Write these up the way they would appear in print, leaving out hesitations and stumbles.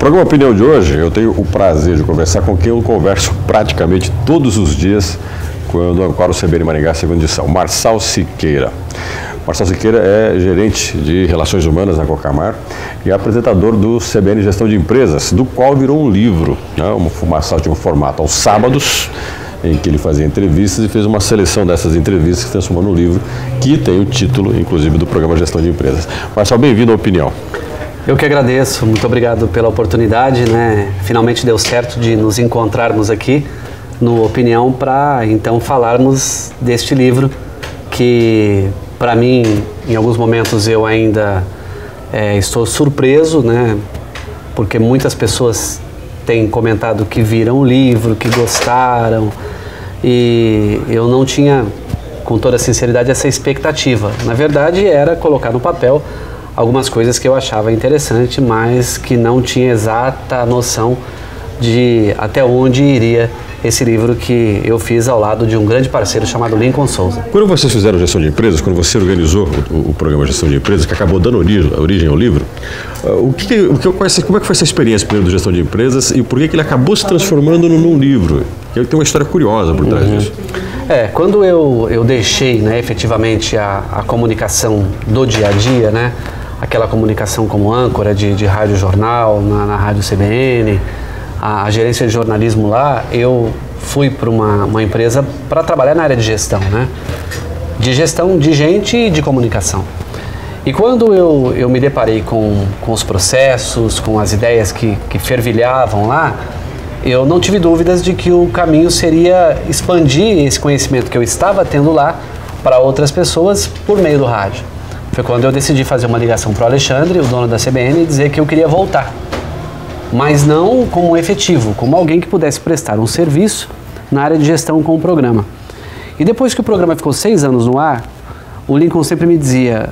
programa Opinião de hoje, eu tenho o prazer de conversar com quem eu converso praticamente todos os dias quando ancora o CBN Maringá, segunda edição, Marçal Siqueira. Marçal Siqueira é gerente de Relações Humanas na Cocamar e apresentador do CBN Gestão de Empresas, do qual virou um livro, né? O Marçal tinha um formato aos sábados, em que ele fazia entrevistas e fez uma seleção dessas entrevistas que transformou no livro, que tem o título, inclusive, do programa Gestão de Empresas. Marçal, bem-vindo à Opinião. Eu que agradeço, muito obrigado pela oportunidade, né? Finalmente deu certo de nos encontrarmos aqui no Opinião para então falarmos deste livro que, para mim, em alguns momentos eu ainda estou surpreso, né? Porque muitas pessoas têm comentado que viram o livro, que gostaram, e eu não tinha, com toda sinceridade, essa expectativa. Na verdade, era colocar no papel algumas coisas que eu achava interessante, mas que não tinha exata noção de até onde iria esse livro que eu fiz ao lado de um grande parceiro chamado Lincoln Souza. Quando vocês fizeram Gestão de Empresas, quando você organizou o programa Gestão de Empresas, que acabou dando origem ao livro, como é que foi essa experiência primeiro do Gestão de Empresas e por que ele acabou se transformando num livro? Ele tem uma história curiosa por trás disso. Quando eu deixei, né, efetivamente a comunicação do dia a dia, né, aquela comunicação como âncora de rádio jornal, na rádio CBN, a gerência de jornalismo lá, eu fui para uma empresa para trabalhar na área de gestão, né? De gestão de gente e de comunicação. E quando eu me deparei com os processos, com as ideias que fervilhavam lá, eu não tive dúvidas de que o caminho seria expandir esse conhecimento que eu estava tendo lá para outras pessoas por meio do rádio. Foi quando eu decidi fazer uma ligação para o Alexandre, o dono da CBN, e dizer que eu queria voltar. Mas não como efetivo, como alguém que pudesse prestar um serviço na área de gestão com o programa. E depois que o programa ficou 6 anos no ar, o Lincoln sempre me dizia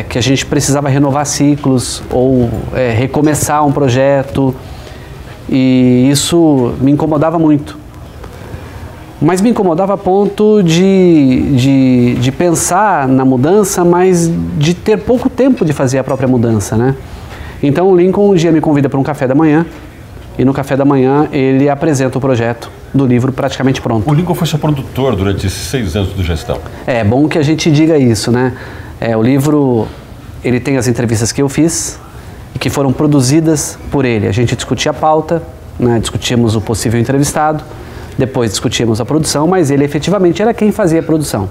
que a gente precisava renovar ciclos ou recomeçar um projeto, e isso me incomodava muito. Mas me incomodava a ponto de pensar na mudança, mas de ter pouco tempo de fazer a própria mudança, né? Então o Lincoln um dia me convida para um café da manhã, e no café da manhã ele apresenta o projeto do livro praticamente pronto. O Lincoln foi seu produtor durante esses 6 anos de gestão. É bom que a gente diga isso, né? O livro, ele tem as entrevistas que eu fiz, que foram produzidas por ele. A gente discutia a pauta, né? Discutíamos o possível entrevistado, depois discutíamos a produção, mas ele efetivamente era quem fazia a produção.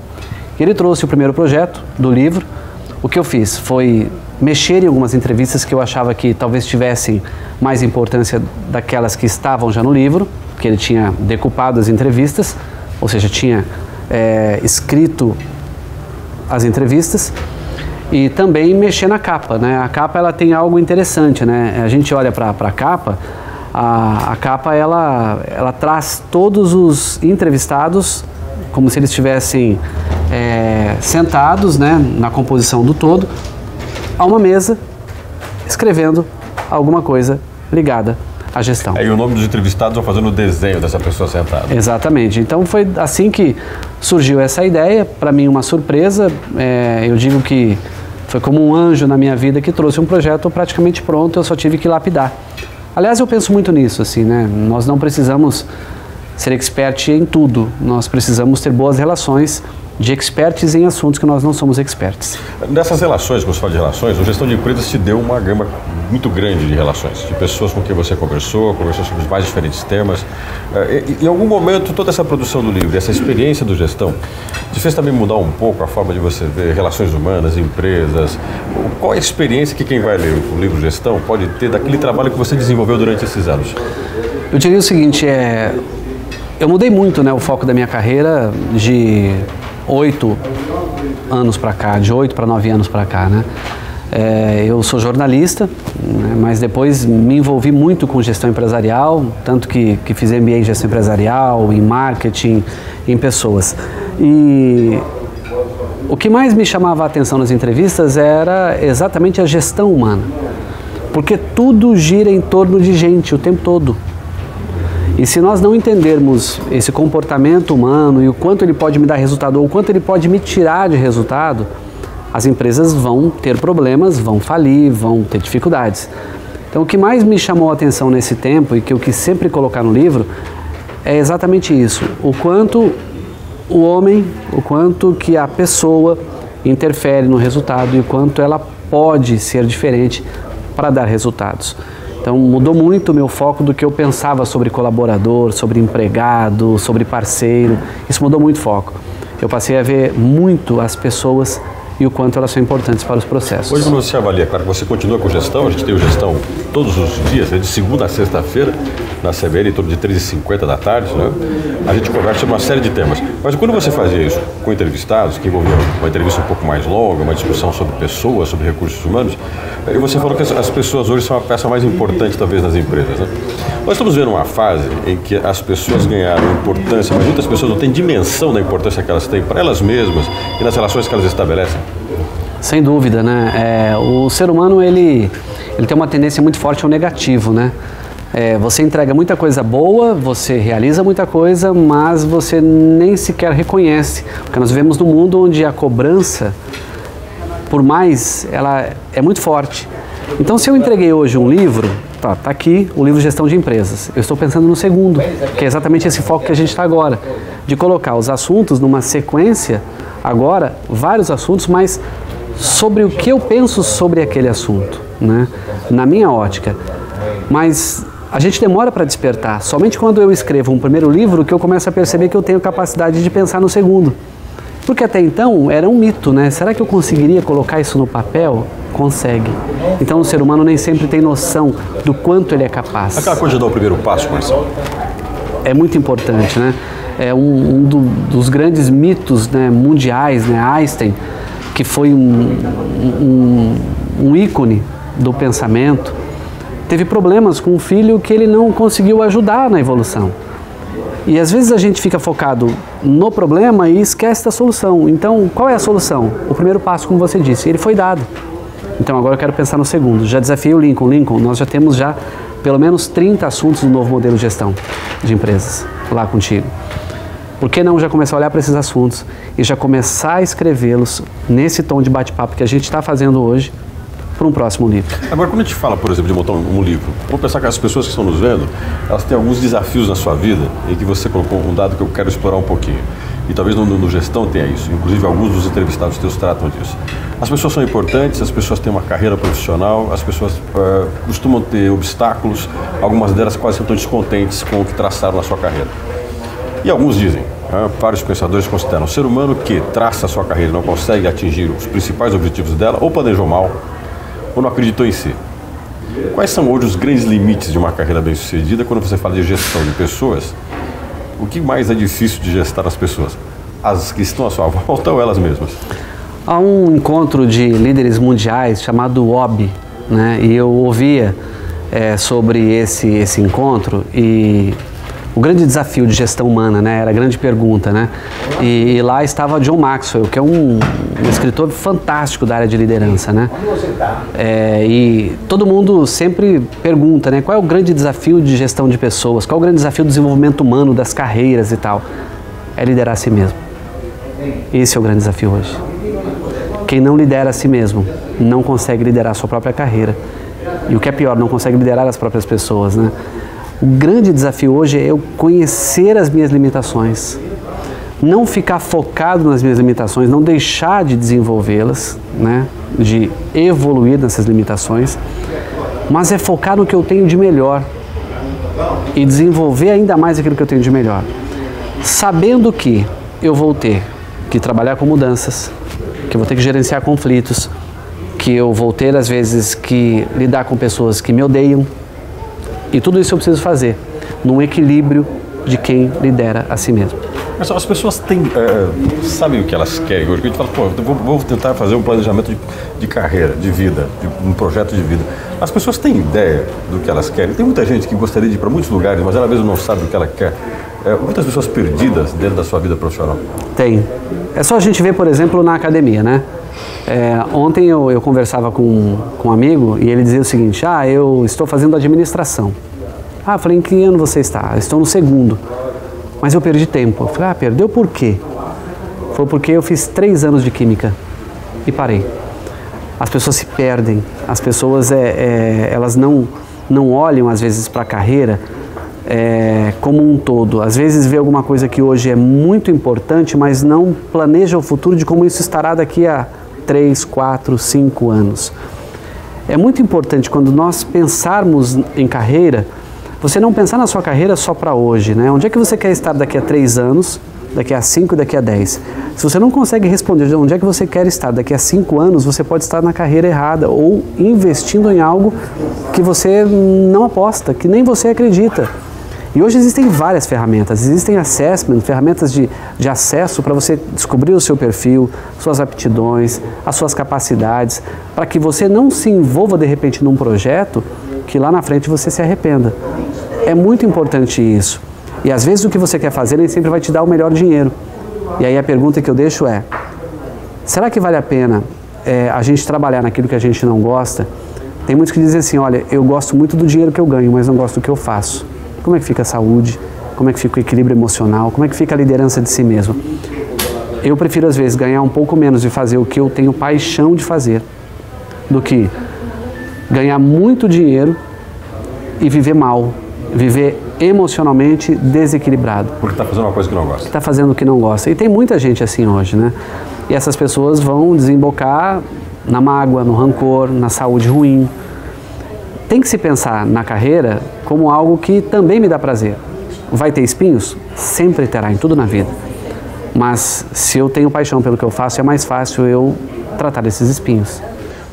Ele trouxe o primeiro projeto do livro. O que eu fiz foi mexer em algumas entrevistas que eu achava que talvez tivessem mais importância daquelas que estavam já no livro, que ele tinha decupado as entrevistas, ou seja, tinha escrito as entrevistas, e também mexer na capa, né? A capa, ela tem algo interessante, né? A gente olha para a capa, a capa ela traz todos os entrevistados como se eles estivessem sentados, né, na composição do todo, a uma mesa, escrevendo alguma coisa ligada à gestão. E o nome dos entrevistados vão fazendo o desenho dessa pessoa sentada. Exatamente. Então foi assim que surgiu essa ideia, para mim uma surpresa. Eu digo que foi como um anjo na minha vida que trouxe um projeto praticamente pronto, eu só tive que lapidar. Aliás, eu penso muito nisso, assim, né? Nós não precisamos ser expert em tudo, nós precisamos ter boas relações de experts em assuntos que nós não somos experts. Nessas relações, quando você fala de relações, a Gestão de Empresas te deu uma gama muito grande de relações, de pessoas com quem você conversou sobre os mais diferentes temas. Em algum momento, toda essa produção do livro, essa experiência do gestão, te fez também mudar um pouco a forma de você ver relações humanas, empresas? Qual é a experiência que quem vai ler o livro Gestão pode ter daquele trabalho que você desenvolveu durante esses anos? Eu diria o seguinte, eu mudei muito, né, o foco da minha carreira de 8 anos para cá, de 8 para 9 anos para cá, né? Eu sou jornalista, né, mas depois me envolvi muito com gestão empresarial, tanto que fiz MBA em gestão empresarial, em marketing, em pessoas. E o que mais me chamava a atenção nas entrevistas era exatamente a gestão humana, porque tudo gira em torno de gente o tempo todo. E se nós não entendermos esse comportamento humano e o quanto ele pode me dar resultado ou o quanto ele pode me tirar de resultado, as empresas vão ter problemas, vão falir, vão ter dificuldades. Então, o que mais me chamou a atenção nesse tempo e que eu quis sempre colocar no livro é exatamente isso, o quanto o homem, o quanto que a pessoa interfere no resultado e o quanto ela pode ser diferente para dar resultados. Então mudou muito o meu foco do que eu pensava sobre colaborador, sobre empregado, sobre parceiro, isso mudou muito o foco. Eu passei a ver muito as pessoas e o quanto elas são importantes para os processos. Hoje, quando você avalia, claro que você continua com gestão, a gente tem o gestão todos os dias, de segunda a sexta-feira, na CBN, em torno de 3h50 da tarde, né? A gente conversa sobre uma série de temas. Mas quando você fazia isso com entrevistados, que envolvia uma entrevista um pouco mais longa, uma discussão sobre pessoas, sobre recursos humanos, e você falou que as pessoas hoje são a peça mais importante, talvez, nas empresas, né? Nós estamos vendo uma fase em que as pessoas ganharam importância, mas muitas pessoas não têm dimensão da importância que elas têm para elas mesmas e nas relações que elas estabelecem. Sem dúvida, né? O ser humano, ele tem uma tendência muito forte ao negativo, né? Você entrega muita coisa boa, você realiza muita coisa, mas você nem sequer reconhece. Porque nós vivemos num mundo onde a cobrança, por mais, ela é muito forte. Então, se eu entreguei hoje um livro, tá aqui o livro Gestão de Empresas. Eu estou pensando no segundo, que é exatamente esse foco que a gente está agora, de colocar os assuntos numa sequência, agora, vários assuntos, mas sobre o que eu penso sobre aquele assunto, né? Na minha ótica. Mas a gente demora para despertar. Somente quando eu escrevo um primeiro livro que eu começo a perceber que eu tenho capacidade de pensar no segundo. Porque até então era um mito, né? Será que eu conseguiria colocar isso no papel? Consegue. Então o ser humano nem sempre tem noção do quanto ele é capaz. Aquela coisa de dar o primeiro passo, Marcelo. É muito importante, né? É dos grandes mitos, né, mundiais, né? Einstein, que foi um ícone do pensamento, teve problemas com um filho que ele não conseguiu ajudar na evolução. E às vezes a gente fica focado no problema e esquece da solução. Então, qual é a solução? O primeiro passo, como você disse, ele foi dado. Então agora eu quero pensar no segundo. Já desafiei o Lincoln. Lincoln, nós já temos pelo menos 30 assuntos do novo modelo de gestão de empresas lá contigo. Por que não já começar a olhar para esses assuntos e já começar a escrevê-los nesse tom de bate-papo que a gente está fazendo hoje para um próximo livro? Agora, quando a gente fala, por exemplo, de montar um livro, vamos pensar que as pessoas que estão nos vendo, elas têm alguns desafios na sua vida em que você colocou um dado que eu quero explorar um pouquinho. E talvez no gestão tenha isso, inclusive alguns dos entrevistados teus tratam disso. As pessoas são importantes, as pessoas têm uma carreira profissional, as pessoas costumam ter obstáculos, algumas delas quase estão descontentes com o que traçaram na sua carreira. E alguns dizem, vários pensadores consideram, o ser humano que traça a sua carreira e não consegue atingir os principais objetivos dela, ou planejou mal, ou não acreditou em si. Quais são hoje os grandes limites de uma carreira bem-sucedida quando você fala de gestão de pessoas? O que mais é difícil de gestar as pessoas? As que estão à sua volta ou elas mesmas? Há um encontro de líderes mundiais chamado WOB, né? E eu ouvia sobre esse encontro e o grande desafio de gestão humana, né? Era a grande pergunta, né? E lá estava John Maxwell, que é um escritor fantástico da área de liderança, né? E todo mundo sempre pergunta, né? Qual é o grande desafio de gestão de pessoas? Qual é o grande desafio do desenvolvimento humano, das carreiras e tal? É liderar a si mesmo. Esse é o grande desafio hoje. Quem não lidera a si mesmo não consegue liderar a sua própria carreira. E o que é pior, não consegue liderar as próprias pessoas, né? O grande desafio hoje é eu conhecer as minhas limitações, não ficar focado nas minhas limitações, não deixar de desenvolvê-las, né? De evoluir nessas limitações, mas é focar no que eu tenho de melhor e desenvolver ainda mais aquilo que eu tenho de melhor, sabendo que eu vou ter que trabalhar com mudanças, que eu vou ter que gerenciar conflitos, que eu vou ter às vezes que lidar com pessoas que me odeiam. E tudo isso eu preciso fazer num equilíbrio de quem lidera a si mesmo. Mas as pessoas sabem o que elas querem. Hoje a gente fala, vou tentar fazer um planejamento de carreira, de vida, de um projeto de vida. As pessoas têm ideia do que elas querem. Tem muita gente que gostaria de ir para muitos lugares, mas ela mesmo não sabe o que ela quer. Muitas pessoas perdidas dentro da sua vida profissional. Tem. É só a gente ver, por exemplo, na academia, né? Ontem eu conversava com um amigo e ele dizia o seguinte, eu estou fazendo administração. Eu falei, em que ano você está? Estou no segundo. Mas eu perdi tempo. Eu falei, perdeu por quê? Foi porque eu fiz 3 anos de química e parei. as pessoas se perdem, as pessoas elas não olham às vezes para a carreira como um todo. Às vezes vê alguma coisa que hoje é muito importante, mas não planeja o futuro de como isso estará daqui a 3, 4, 5 anos. É muito importante quando nós pensarmos em carreira, você não pensar na sua carreira só para hoje, né? Onde é que você quer estar daqui a 3 anos, daqui a 5 e daqui a 10? Se você não consegue responder onde é que você quer estar daqui a 5 anos, você pode estar na carreira errada ou investindo em algo que você não aposta, que nem você acredita. E hoje existem várias ferramentas, existem assessment, ferramentas de acesso para você descobrir o seu perfil, suas aptidões, as suas capacidades, para que você não se envolva de repente num projeto que lá na frente você se arrependa. É muito importante isso. E às vezes o que você quer fazer nem sempre vai te dar o melhor dinheiro. E aí a pergunta que eu deixo é, será que vale a pena a gente trabalhar naquilo que a gente não gosta? Tem muitos que dizem assim, olha, eu gosto muito do dinheiro que eu ganho, mas não gosto do que eu faço. Como é que fica a saúde? Como é que fica o equilíbrio emocional? Como é que fica a liderança de si mesmo? Eu prefiro às vezes ganhar um pouco menos e fazer o que eu tenho paixão de fazer, do que ganhar muito dinheiro e viver mal, viver emocionalmente desequilibrado. Porque está fazendo uma coisa que não gosta. Está fazendo o que não gosta. E tem muita gente assim hoje, né? E essas pessoas vão desembocar na mágoa, no rancor, na saúde ruim. Tem que se pensar na carreira como algo que também me dá prazer. Vai ter espinhos? Sempre terá, em tudo na vida. Mas se eu tenho paixão pelo que eu faço, é mais fácil eu tratar desses espinhos.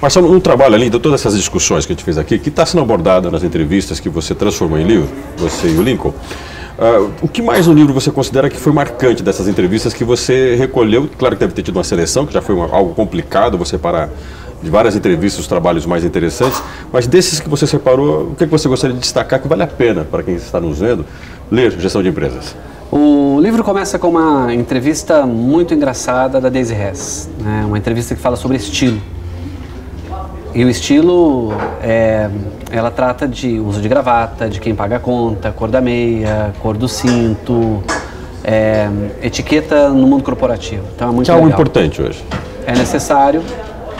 Marcelo, no trabalho, além de todas essas discussões que a gente fez aqui, que está sendo abordada nas entrevistas que você transformou em livro, você e o Lincoln, o que mais no livro você considera que foi marcante dessas entrevistas que você recolheu? Claro que deve ter tido uma seleção, que já foi algo complicado você separar de várias entrevistas os trabalhos mais interessantes, mas desses que você separou, o que você gostaria de destacar que vale a pena para quem está nos vendo ler Gestão de Empresas? O livro começa com uma entrevista muito engraçada da Daisy Hess, né? Uma entrevista que fala sobre estilo. E o estilo, ela trata de uso de gravata, de quem paga a conta, cor da meia, cor do cinto, etiqueta no mundo corporativo. Então é muito legal. Que é algo importante hoje. É necessário,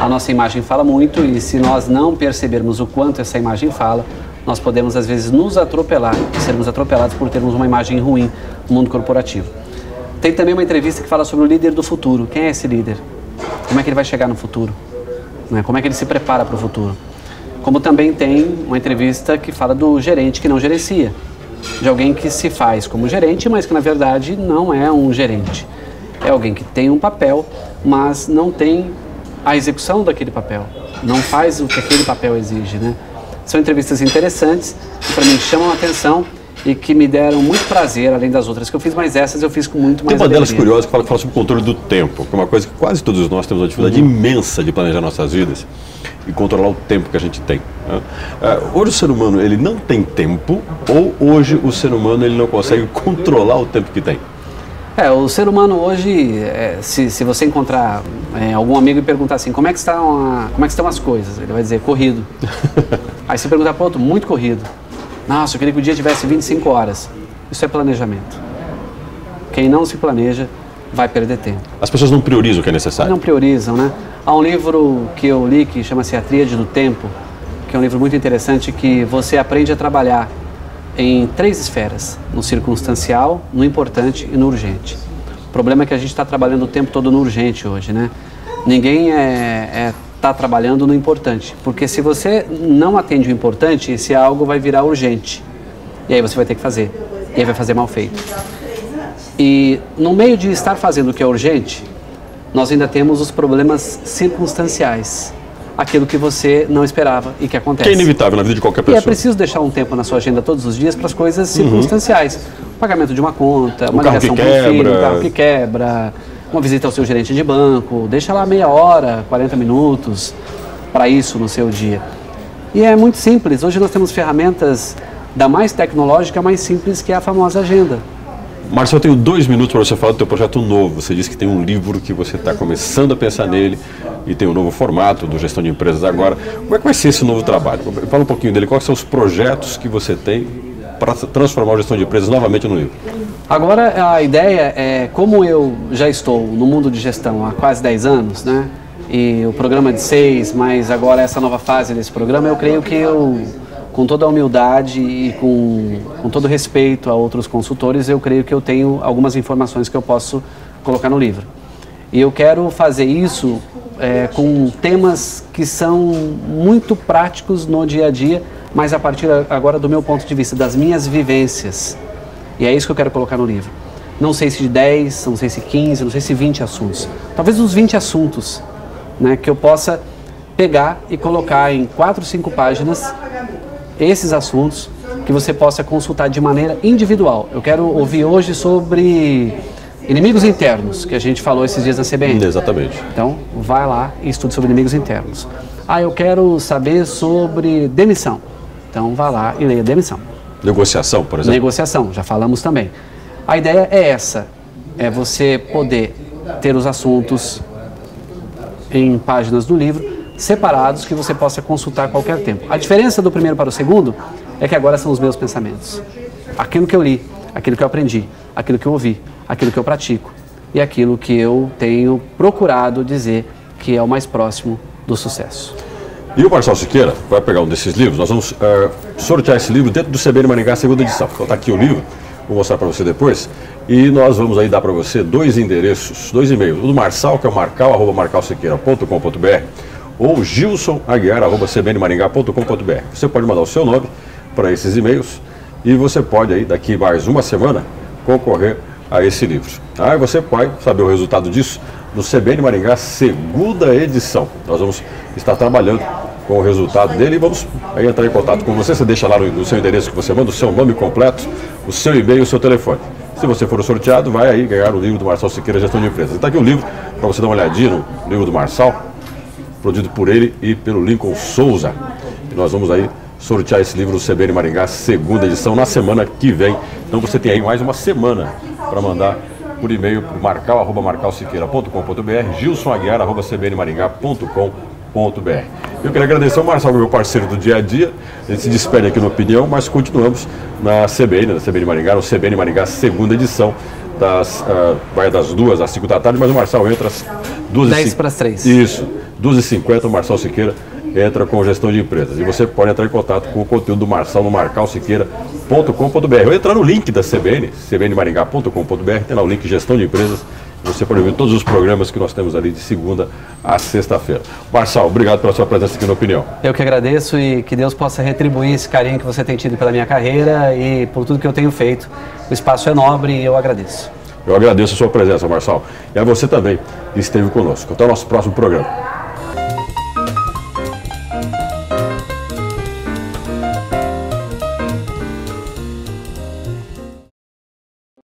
a nossa imagem fala muito e se nós não percebermos o quanto essa imagem fala, nós podemos às vezes nos atropelar e sermos atropelados por termos uma imagem ruim no mundo corporativo. Tem também uma entrevista que fala sobre o líder do futuro. Quem é esse líder? Como é que ele vai chegar no futuro? Como é que ele se prepara para o futuro? Como também tem uma entrevista que fala do gerente que não gerencia, de alguém que se faz como gerente, mas que na verdade não é um gerente. É alguém que tem um papel, mas não tem a execução daquele papel, não faz o que aquele papel exige, né? São entrevistas interessantes, que para mim chamam a atenção e que me deram muito prazer, além das outras que eu fiz, mas essas eu fiz com muito mais alegria. Tem uma delas curiosa que fala sobre o controle do tempo, que é uma coisa que quase todos nós temos uma dificuldade imensa de planejar nossas vidas e controlar o tempo que a gente tem. Hoje o ser humano ele não tem tempo ou hoje o ser humano ele não consegue controlar o tempo que tem? O ser humano hoje, se você encontrar algum amigo e perguntar assim, como é que estão as coisas? Ele vai dizer, corrido. Aí você perguntar para outro, muito corrido. Nossa, eu queria que o dia tivesse 25 horas. Isso é planejamento. Quem não se planeja vai perder tempo. As pessoas não priorizam o que é necessário? Não priorizam, né? Há um livro que eu li que chama-se A Tríade do Tempo, que é um livro muito interessante que você aprende a trabalhar em 3 esferas, no circunstancial, no importante e no urgente. O problema é que a gente está trabalhando o tempo todo no urgente hoje, né? Ninguém está trabalhando no importante, porque se você não atende o importante, esse algo vai virar urgente, e aí você vai ter que fazer, e aí vai fazer mal feito. E no meio de estar fazendo o que é urgente, nós ainda temos os problemas circunstanciais, aquilo que você não esperava e que acontece. Que é inevitável na vida de qualquer pessoa. E é preciso deixar um tempo na sua agenda todos os dias para as coisas circunstanciais. O pagamento de uma conta, uma ligação para um filho, um carro que quebra, uma visita ao seu gerente de banco, deixa lá meia hora, 40 minutos para isso no seu dia. E é muito simples, hoje nós temos ferramentas da mais tecnológica, mais simples, que é a famosa agenda. Marcelo, eu tenho 2 minutos para você falar do teu projeto novo. Você disse que tem um livro que você está começando a pensar nele e tem um novo formato do Gestão de Empresas agora. Como é que vai ser esse novo trabalho? Fala um pouquinho dele. Quais são os projetos que você tem para transformar a Gestão de Empresas novamente no livro? Agora, a ideia é, como eu já estou no mundo de gestão há quase 10 anos, né? e o programa de 6, mas agora essa nova fase desse programa, eu creio que eu, com toda a humildade e com todo respeito a outros consultores, eu creio que eu tenho algumas informações que eu posso colocar no livro. E eu quero fazer isso com temas que são muito práticos no dia a dia, mas a partir agora do meu ponto de vista, das minhas vivências. E é isso que eu quero colocar no livro. Não sei se de 10, não sei se 15, não sei se 20 assuntos. Talvez uns 20 assuntos, né, que eu possa pegar e colocar em 4, 5 páginas esses assuntos que você possa consultar de maneira individual. Eu quero ouvir hoje sobre inimigos internos, que a gente falou esses dias na CBN. Exatamente. Então, vai lá e estude sobre inimigos internos. Ah, eu quero saber sobre demissão. Então, vá lá e leia demissão. Negociação, por exemplo. Negociação, já falamos também. A ideia é essa, é você poder ter os assuntos em páginas do livro, separados, que você possa consultar a qualquer tempo. A diferença do primeiro para o segundo é que agora são os meus pensamentos. Aquilo que eu li, aquilo que eu aprendi, aquilo que eu ouvi, aquilo que eu pratico e aquilo que eu tenho procurado dizer que é o mais próximo do sucesso. E o Marçal Siqueira vai pegar um desses livros, nós vamos sortear esse livro dentro do CBN Maringá, segunda edição. Então está aqui o livro, vou mostrar para você depois, e nós vamos aí dar para você 2 endereços, 2 e-mails, o do Marçal, que é o marcal@marcalsiqueira.com.br, ou gilson@cbnmaringá.com.br. Você pode mandar o seu nome para esses e-mails e você pode aí, daqui mais uma semana, concorrer a esse livro. Aí você pode saber o resultado disso no CBN Maringá, segunda edição. Nós vamos estar trabalhando com o resultado dele e vamos aí entrar em contato com você. Você deixa lá no seu endereço que você manda o seu nome completo, o seu e-mail e o seu telefone. Se você for sorteado, vai aí ganhar o livro do Marçal Siqueira, Gestão de Empresas. Está aqui o livro para você dar uma olhadinha no livro do Marçal, produzido por ele e pelo Lincoln Souza. E nós vamos aí sortear esse livro do CBN Maringá, segunda edição, na semana que vem. Então você tem aí mais uma semana para mandar por e-mail para marcal@marcalsiqueira.com.br, gilson@cbnmaringá.com.br. Eu quero agradecer ao Marçal, meu parceiro do dia a dia. A gente se despede aqui no Opinião, mas continuamos na CBN, Maringá, no CBN Maringá, segunda edição. Vai das 2 às 5 da tarde, mas o Marçal entra às 10 para as 3. Isso, 2h50, o Marçal Siqueira entra com gestão de empresas. E você pode entrar em contato com o conteúdo do Marçal no marcalsiqueira.com.br ou entrar no link da CBN, cbnmaringá.com.br, tem lá o link Gestão de Empresas. Você pode ouvir todos os programas que nós temos ali de segunda a sexta-feira. Marçal, obrigado pela sua presença aqui no Opinião. Eu que agradeço e que Deus possa retribuir esse carinho que você tem tido pela minha carreira e por tudo que eu tenho feito. O espaço é nobre e eu agradeço. Eu agradeço a sua presença, Marçal. E a você também que esteve conosco. Até o nosso próximo programa.